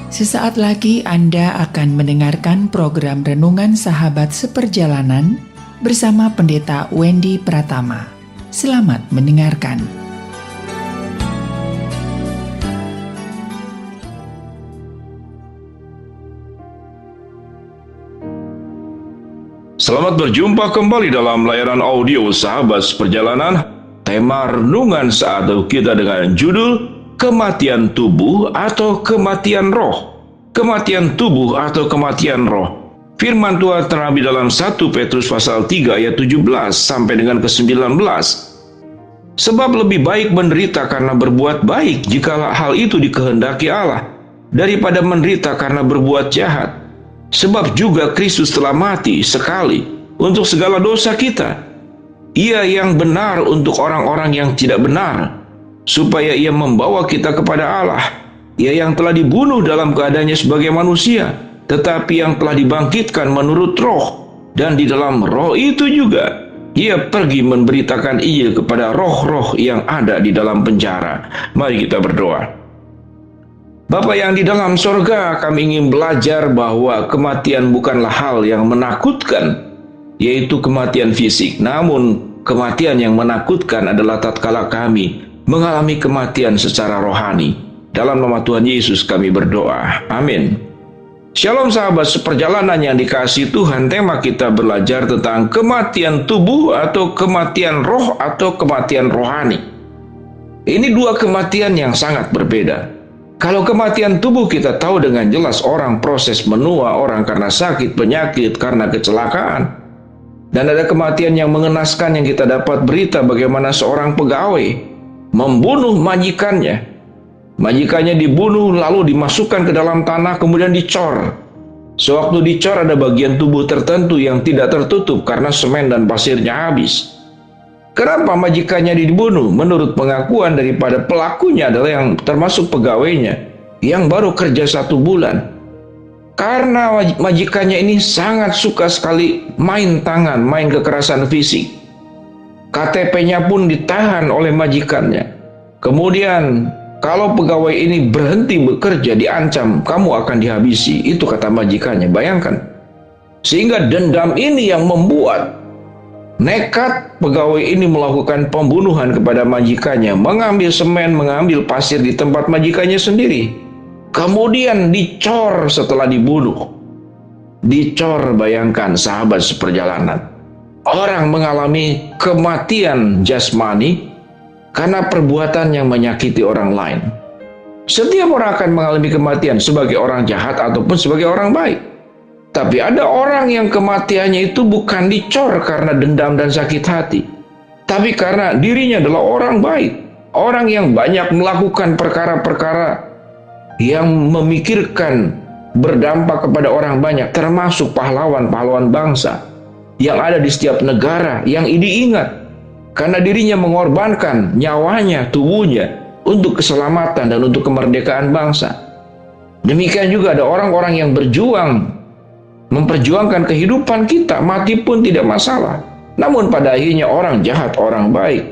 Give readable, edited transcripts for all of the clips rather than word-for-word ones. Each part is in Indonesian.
Sesaat lagi Anda akan mendengarkan program Renungan Sahabat Seperjalanan bersama Pendeta Wendy Pratama. Selamat mendengarkan. Selamat berjumpa kembali dalam layanan audio Sahabat Seperjalanan. Tema renungan saat kita dengan judul Kematian Tubuh atau Kematian Roh. Kematian tubuh atau kematian roh. Firman Tuhan terambil dalam 1 Petrus pasal 3 ayat 17 sampai dengan ke-19. Sebab lebih baik menderita karena berbuat baik jika hal itu dikehendaki Allah, daripada menderita karena berbuat jahat. Sebab juga Kristus telah mati sekali untuk segala dosa kita. Ia yang benar untuk orang-orang yang tidak benar, supaya ia membawa kita kepada Allah. Ia yang telah dibunuh dalam keadaannya sebagai manusia, tetapi yang telah dibangkitkan menurut roh, dan di dalam roh itu juga ia pergi memberitakan Injil kepada roh-roh yang ada di dalam penjara. Mari kita berdoa. Bapa yang di dalam sorga, kami ingin belajar bahwa kematian bukanlah hal yang menakutkan, yaitu kematian fisik. Namun kematian yang menakutkan adalah tatkala kami mengalami kematian secara rohani. Dalam nama Tuhan Yesus kami berdoa. Amin. Shalom sahabat seperjalanan yang dikasihi Tuhan. Tema kita belajar tentang kematian tubuh atau kematian roh atau kematian rohani. Ini dua kematian yang sangat berbeda. Kalau kematian tubuh kita tahu dengan jelas, orang proses menua, orang karena sakit, penyakit, karena kecelakaan. Dan ada kematian yang mengenaskan yang kita dapat berita bagaimana seorang pegawai membunuh majikannya. Majikannya dibunuh lalu dimasukkan ke dalam tanah kemudian dicor. Sewaktu dicor ada bagian tubuh tertentu yang tidak tertutup karena semen dan pasirnya habis. Kenapa majikannya dibunuh? Menurut pengakuan daripada pelakunya adalah yang termasuk pegawainya yang baru kerja 1 bulan. Karena majikannya ini sangat suka sekali main tangan, main kekerasan fisik. KTP-nya pun ditahan oleh majikannya. Kemudian kalau pegawai ini berhenti bekerja, diancam, kamu akan dihabisi. Itu kata majikannya, bayangkan. Sehingga dendam ini yang membuat nekat pegawai ini melakukan pembunuhan kepada majikannya, mengambil semen, mengambil pasir di tempat majikannya sendiri. Kemudian dicor setelah dibunuh. Dicor, bayangkan sahabat seperjalanan. Orang mengalami kematian jasmani karena perbuatan yang menyakiti orang lain. Setiap orang akan mengalami kematian sebagai orang jahat ataupun sebagai orang baik. Tapi ada orang yang kematiannya itu bukan dicor karena dendam dan sakit hati, tapi karena dirinya adalah orang baik. Orang yang banyak melakukan perkara-perkara yang memikirkan berdampak kepada orang banyak, termasuk pahlawan-pahlawan bangsa yang ada di setiap negara yang diingat karena dirinya mengorbankan nyawanya, tubuhnya untuk keselamatan dan untuk kemerdekaan bangsa. Demikian juga ada orang-orang yang berjuang memperjuangkan kehidupan kita, mati pun tidak masalah. Namun pada akhirnya orang jahat, orang baik,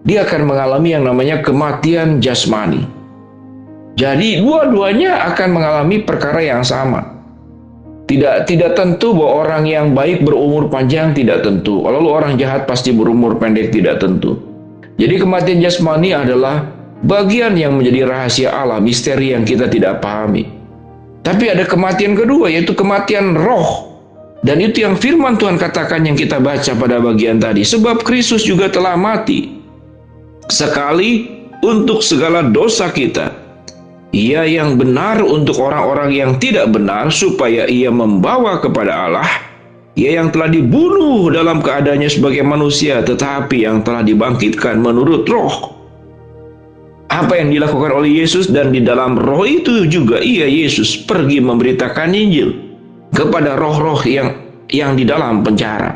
dia akan mengalami yang namanya kematian jasmani. Jadi dua-duanya akan mengalami perkara yang sama. Tidak tentu bahwa orang yang baik berumur panjang, tidak tentu. Lalu orang jahat pasti berumur pendek, tidak tentu. Jadi kematian jasmani adalah bagian yang menjadi rahasia Allah, misteri yang kita tidak pahami. Tapi ada kematian kedua, yaitu kematian roh. Dan itu yang firman Tuhan katakan yang kita baca pada bagian tadi. Sebab Kristus juga telah mati sekali untuk segala dosa kita. Ia yang benar untuk orang-orang yang tidak benar, supaya ia membawa kepada Allah. Ia yang telah dibunuh dalam keadaannya sebagai manusia, tetapi yang telah dibangkitkan menurut roh. Apa yang dilakukan oleh Yesus, dan di dalam roh itu juga ia, Yesus, pergi memberitakan Injil kepada roh-roh yang di dalam penjara,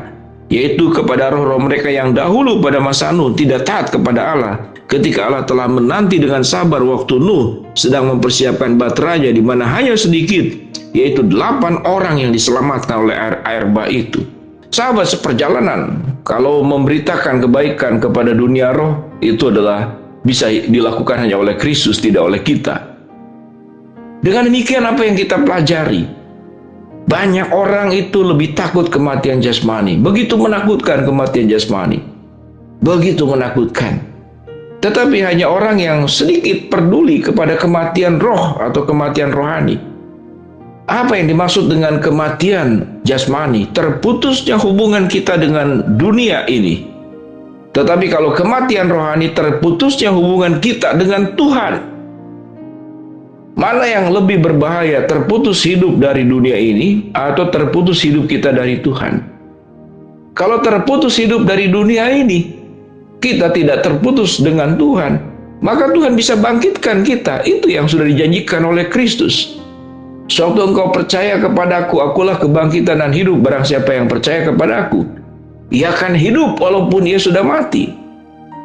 yaitu kepada roh-roh mereka yang dahulu pada masa Nuh tidak taat kepada Allah, ketika Allah telah menanti dengan sabar waktu Nuh sedang mempersiapkan baterainya, di mana hanya sedikit, yaitu 8 orang yang diselamatkan oleh air bah itu. Sahabat seperjalanan, kalau memberitakan kebaikan kepada dunia roh, itu adalah bisa dilakukan hanya oleh Kristus, tidak oleh kita. Dengan demikian apa yang kita pelajari? Banyak orang itu lebih takut kematian jasmani. Begitu menakutkan kematian jasmani. Begitu menakutkan. Tetapi hanya orang yang sedikit peduli kepada kematian roh atau kematian rohani. Apa yang dimaksud dengan kematian jasmani? Terputusnya hubungan kita dengan dunia ini. Tetapi kalau kematian rohani, terputusnya hubungan kita dengan Tuhan. Mana yang lebih berbahaya, terputus hidup dari dunia ini atau terputus hidup kita dari Tuhan? Kalau terputus hidup dari dunia ini, kita tidak terputus dengan Tuhan, maka Tuhan bisa bangkitkan kita. Itu yang sudah dijanjikan oleh Kristus. Sewaktu engkau percaya kepadaku, akulah kebangkitan dan hidup. Barang siapa yang percaya kepadaku, ia akan hidup walaupun ia sudah mati.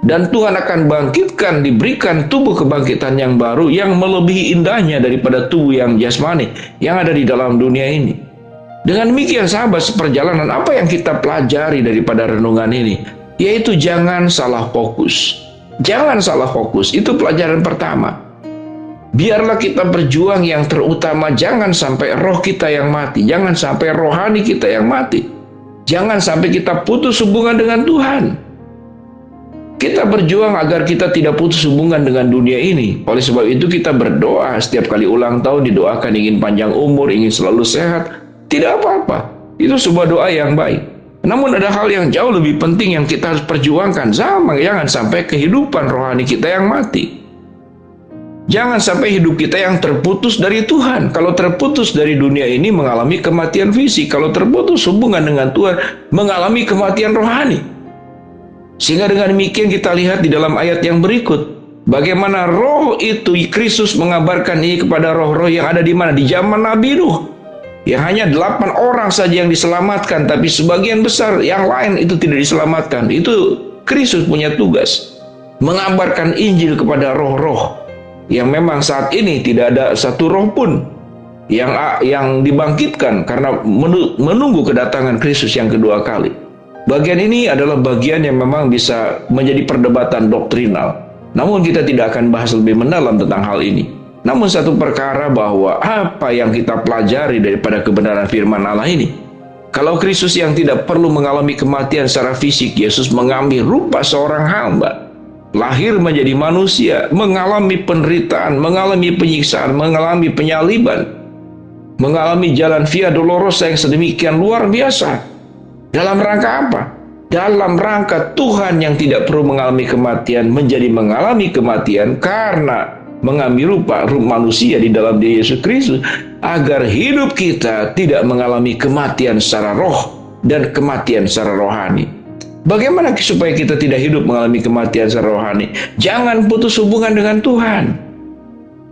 Dan Tuhan akan bangkitkan, diberikan tubuh kebangkitan yang baru, yang melebihi indahnya daripada tubuh yang jasmani yang ada di dalam dunia ini. Dengan demikian sahabat seperjalanan, apa yang kita pelajari daripada renungan ini? Yaitu jangan salah fokus. Jangan salah fokus, itu pelajaran pertama. Biarlah kita berjuang yang terutama, jangan sampai roh kita yang mati, jangan sampai rohani kita yang mati. Jangan sampai kita putus hubungan dengan Tuhan. Kita berjuang agar kita tidak putus hubungan dengan dunia ini. Oleh sebab itu kita berdoa setiap kali ulang tahun, didoakan ingin panjang umur, ingin selalu sehat. Tidak apa-apa, itu sebuah doa yang baik. Namun ada hal yang jauh lebih penting yang kita harus perjuangkan. Jangan sampai kehidupan rohani kita yang mati. Jangan sampai hidup kita yang terputus dari Tuhan. Kalau terputus dari dunia ini mengalami kematian fisik. Kalau terputus hubungan dengan Tuhan mengalami kematian rohani. Sehingga dengan demikian kita lihat di dalam ayat yang berikut, bagaimana roh itu, Kristus mengabarkan ini kepada roh-roh yang ada di mana? Di zaman Nabi Nuh. Yang hanya 8 orang saja yang diselamatkan, tapi sebagian besar yang lain itu tidak diselamatkan. Itu Kristus punya tugas, mengabarkan Injil kepada roh-roh yang memang saat ini tidak ada satu roh pun yang dibangkitkan karena menunggu kedatangan Kristus yang kedua kali. Bagian ini adalah bagian yang memang bisa menjadi perdebatan doktrinal. Namun kita tidak akan bahas lebih mendalam tentang hal ini. Namun satu perkara bahwa apa yang kita pelajari daripada kebenaran firman Allah ini. Kalau Kristus yang tidak perlu mengalami kematian secara fisik, Yesus mengambil rupa seorang hamba. Lahir menjadi manusia, mengalami penderitaan, mengalami penyiksaan, mengalami penyaliban. Mengalami jalan via dolorosa yang sedemikian luar biasa. Dalam rangka apa? Dalam rangka Tuhan yang tidak perlu mengalami kematian menjadi mengalami kematian karena mengambil rupa manusia di dalam diri Yesus Kristus, agar hidup kita tidak mengalami kematian secara roh dan kematian secara rohani. Bagaimana supaya kita tidak hidup mengalami kematian secara rohani? Jangan putus hubungan dengan Tuhan.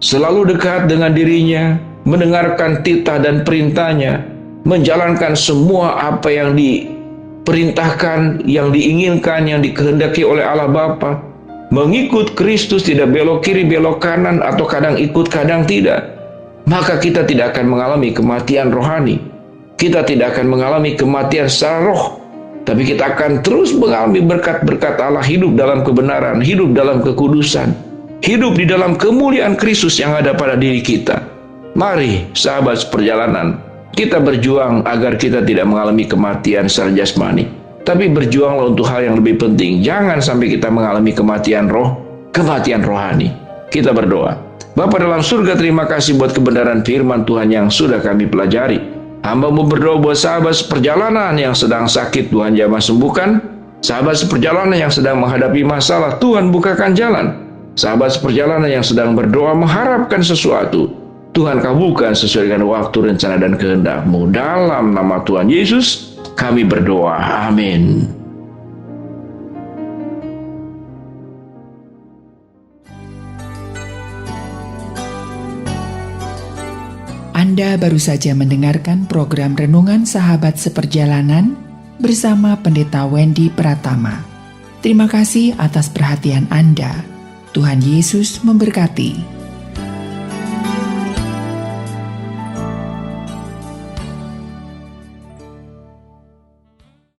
Selalu dekat dengan dirinya, mendengarkan titah dan perintahnya, menjalankan semua apa yang diperintahkan, yang diinginkan, yang dikehendaki oleh Allah Bapa. Mengikut Kristus, tidak belok kiri, belok kanan, atau kadang ikut, kadang tidak. Maka kita tidak akan mengalami kematian rohani. Kita tidak akan mengalami kematian secara roh. Tapi kita akan terus mengalami berkat-berkat Allah, hidup dalam kebenaran, hidup dalam kekudusan, hidup di dalam kemuliaan Kristus yang ada pada diri kita. Mari sahabat seperjalanan, kita berjuang agar kita tidak mengalami kematian secara jasmani. Tapi berjuanglah untuk hal yang lebih penting. Jangan sampai kita mengalami kematian roh, kematian rohani. Kita berdoa. Bapa dalam surga, terima kasih buat kebenaran firman Tuhan yang sudah kami pelajari. Hamba-Mu berdoa buat sahabat seperjalanan yang sedang sakit, Tuhan jamah sembuhkan. Sahabat seperjalanan yang sedang menghadapi masalah, Tuhan bukakan jalan. Sahabat seperjalanan yang sedang berdoa mengharapkan sesuatu, Tuhan kabulkan sesuai dengan waktu, rencana, dan kehendak-Mu. Dalam nama Tuhan Yesus, kami berdoa. Amin. Anda baru saja mendengarkan program Renungan Sahabat Seperjalanan bersama Pendeta Wendy Pratama. Terima kasih atas perhatian Anda. Tuhan Yesus memberkati.